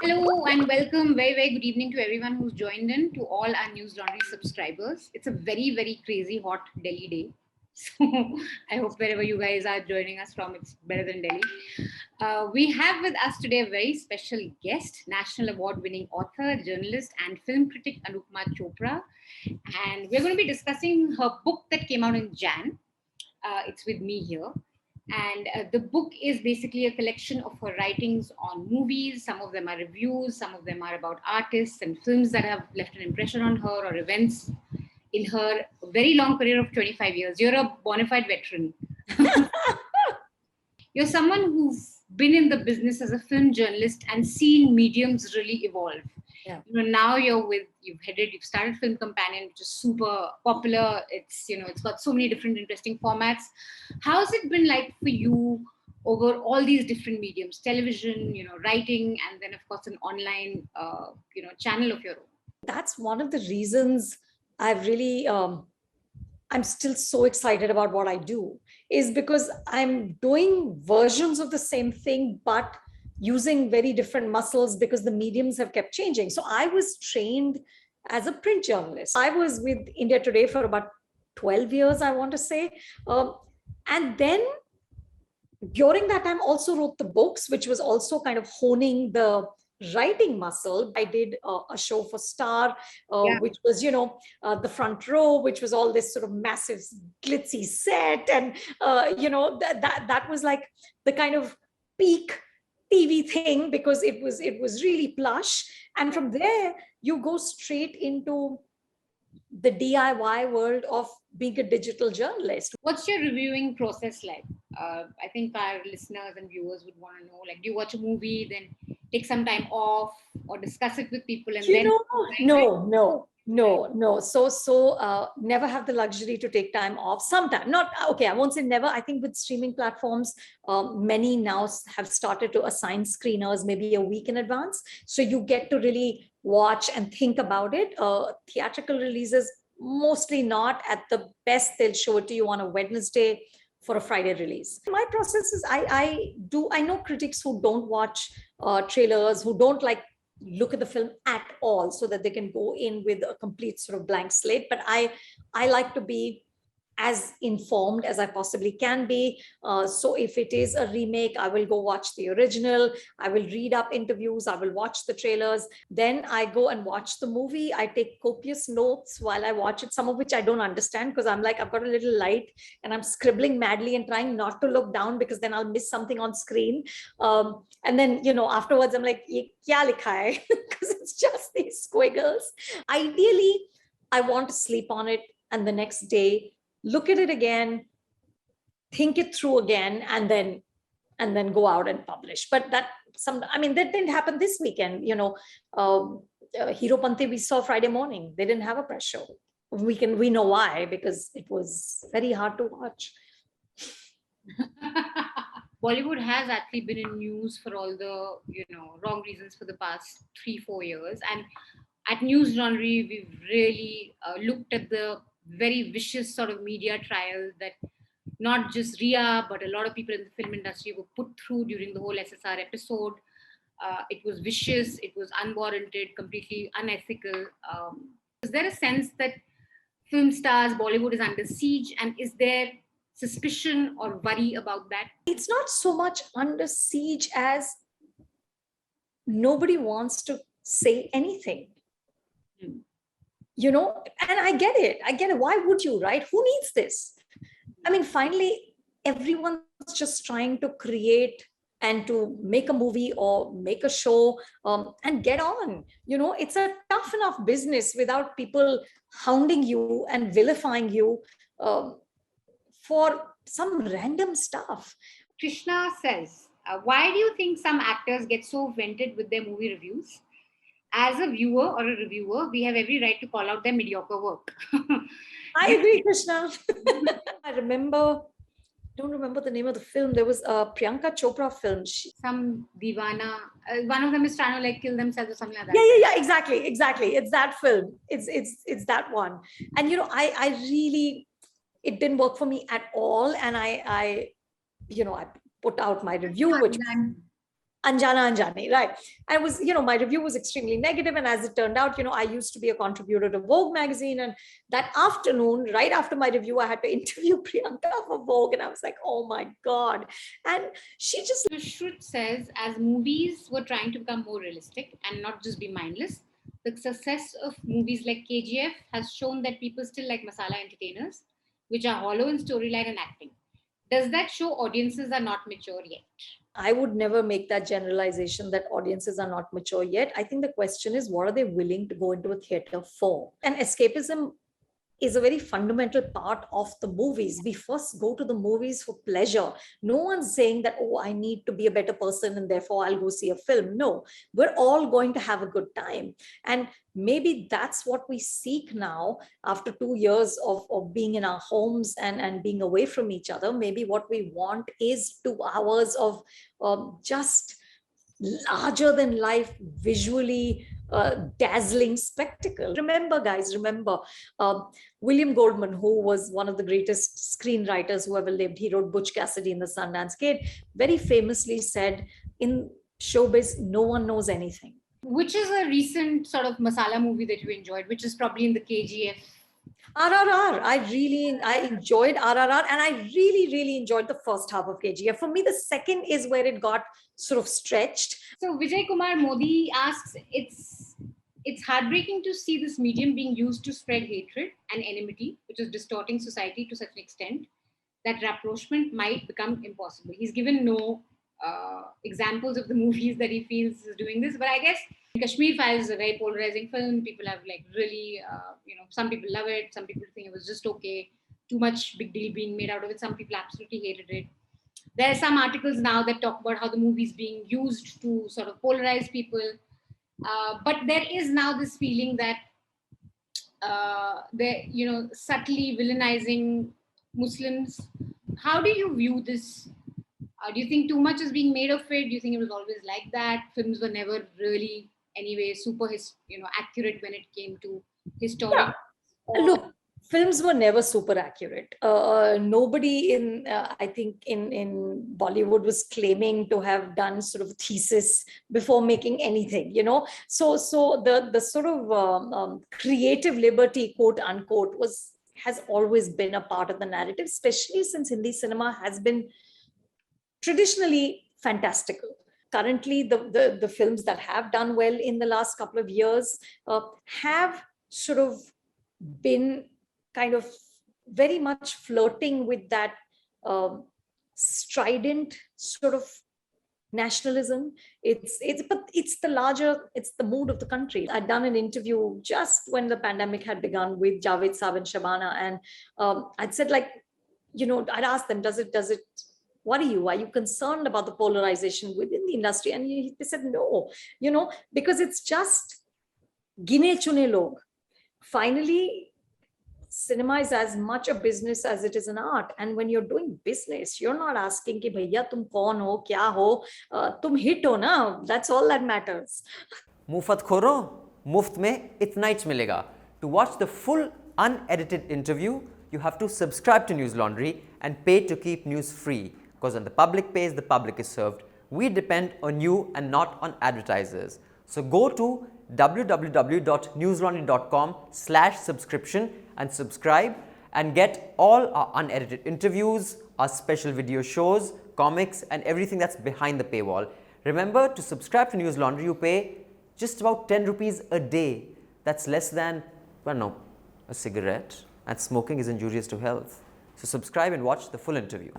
Hello and welcome. Very, very good evening to everyone who's joined in, to all our News Laundry subscribers. It's a very, very crazy hot Delhi day. So I hope wherever you guys are joining us from, it's better than Delhi. We have with us today a very special guest, National Award-winning author, journalist, and film critic Anupama Chopra. And we're going to be discussing her book that came out in Jan. It's with me here. And the book is basically a collection of her writings on movies. Some of them are reviews, some of them are about artists and films that have left an impression on her, or events in her very long career of 25 years. You're a bona fide veteran. You're someone who's been in the business as a film journalist and seen mediums really evolve. Yeah. Now you've started Film Companion, which is super popular. It's got so many different interesting formats. How's it been like for you over all these different mediums, television, writing, and then of course an online, channel of your own? That's one of the reasons I've really, I'm still so excited about what I do, is because I'm doing versions of the same thing, but using very different muscles because the mediums have kept changing. So I was trained as a print journalist. I was with India Today for about 12 years, I want to say. And then during that time, also wrote the books, which was also kind of honing the writing muscle. I did a show for Star, which was, the front row, which was all this sort of massive glitzy set. And, that was like the kind of peak TV thing, because it was really plush. And from there, you go straight into the DIY world of being a digital journalist. What's your reviewing process like? I think our listeners and viewers would want to know, like, do you watch a movie, then take some time off, or discuss it with people, and No. So never have the luxury to take time off. Sometime, not okay. I won't say never. I think with streaming platforms, many now have started to assign screeners maybe a week in advance, so you get to really watch and think about it. Theatrical releases, mostly not. At the best, they'll show it to you on a Wednesday for a Friday release. My process is I know critics who don't watch trailers, who don't look at the film at all, so that they can go in with a complete sort of blank slate. But I like to be as informed as I possibly can be. So if it is a remake, I will go watch the original. I will read up interviews. I will watch the trailers. Then I go and watch the movie. I take copious notes while I watch it, some of which I don't understand, because I'm like, I've got a little light and I'm scribbling madly and trying not to look down, because then I'll miss something on screen. And then, afterwards I'm like, ye kya likha hai? Because it's just these squiggles. Ideally, I want to sleep on it, and the next day, look at it again, think it through again, and then go out and publish. But that didn't happen this weekend. Hero Pante we saw Friday morning. They didn't have a press show. We know why, because it was very hard to watch. Bollywood has actually been in news for all the wrong reasons for the past 3-4 years, and at News Laundry we've really looked at the very vicious sort of media trial that not just Ria, but a lot of people in the film industry were put through during the whole SSR episode. It was vicious, it was unwarranted, completely unethical. Is there a sense that film stars, Bollywood is under siege, and is there suspicion or worry about that? It's not so much under siege as nobody wants to say anything. And I get it. Why would you, right? Who needs this? Finally, everyone's just trying to create and to make a movie or make a show and get on. It's a tough enough business without people hounding you and vilifying you for some random stuff. Krishna says, why do you think some actors get so vented with their movie reviews? As a viewer or a reviewer, we have every right to call out their mediocre work. I agree, Krishna. I don't remember the name of the film. There was a Priyanka Chopra film. Some Divana. One of them is trying to kill themselves or something like that. Yeah, exactly. It's that film. It's that one. And I really, it didn't work for me at all. And I put out my review, which Anjana Anjani, right? I was, my review was extremely negative. And as it turned out, I used to be a contributor to Vogue magazine. And that afternoon, right after my review, I had to interview Priyanka for Vogue. And I was like, oh my God. And she just... Shrut says, as movies were trying to become more realistic and not just be mindless, the success of movies like KGF has shown that people still like masala entertainers, which are hollow in storyline and acting. Does that show audiences are not mature yet? I would never make that generalization that audiences are not mature yet. I think the question is, what are they willing to go into a theater for? And escapism is a very fundamental part of the movies. We first go to the movies for pleasure. No one's saying that, oh, I need to be a better person and therefore I'll go see a film. No, we're all going to have a good time. And maybe that's what we seek now after 2 years of being in our homes and being away from each other. Maybe what we want is 2 hours of just larger than life, visually dazzling spectacle. Remember, guys, William Goldman, who was one of the greatest screenwriters who ever lived, he wrote Butch Cassidy in the Sundance Kid, very famously said, in showbiz, no one knows anything. Which is a recent sort of masala movie that you enjoyed, which is probably in the KGF? RRR. I enjoyed RRR, and I really enjoyed the first half of KGF. For me, the second is where it got sort of stretched. So Vijay Kumar Modi asks, it's heartbreaking to see this medium being used to spread hatred and enmity, which is distorting society to such an extent that rapprochement might become impossible. He's given no examples of the movies that he feels is doing this, but I guess Kashmir Files is a very polarizing film. People have really, some people love it, some people think it was just okay, too much big deal being made out of it. Some people absolutely hated it. There are some articles now that talk about how the movie is being used to sort of polarize people. But there is now this feeling that they're, subtly villainizing Muslims. How do you view this? Do you think too much is being made of it? Do you think it was always like that? Films were never really, anyway, super, accurate when it came to historic. Yeah. Look, films were never super accurate. Nobody I think in Bollywood was claiming to have done sort of thesis before making anything, So the sort of creative liberty, quote unquote, has always been a part of the narrative, especially since Hindi cinema has been traditionally fantastical. Currently, the films that have done well in the last couple of years have sort of been kind of very much flirting with that strident sort of nationalism. It's the mood of the country. I'd done an interview just when the pandemic had begun with Javed Saab and Shabana, and I'd said, I'd asked them, does it worry you? Are you concerned about the polarization within the industry? And they said no, because it's just gine chune log. Finally, cinema is as much a business as it is an art. And when you're doing business, you're not asking ki bhaiya tum kaun ho, kya ho, tum hit ho na. That's all that matters. Mufat khoro, muft mein itna hi milega. To watch the full unedited interview, you have to subscribe to News Laundry and pay to keep news free. Because when the public pays, the public is served. We depend on you and not on advertisers. So go to www.newslaundry.com/subscription and subscribe and get all our unedited interviews, our special video shows, comics, and everything that's behind the paywall. Remember, to subscribe to News Laundry, you pay just about 10 rupees a day. That's less than, a cigarette. And smoking is injurious to health. So subscribe and watch the full interview.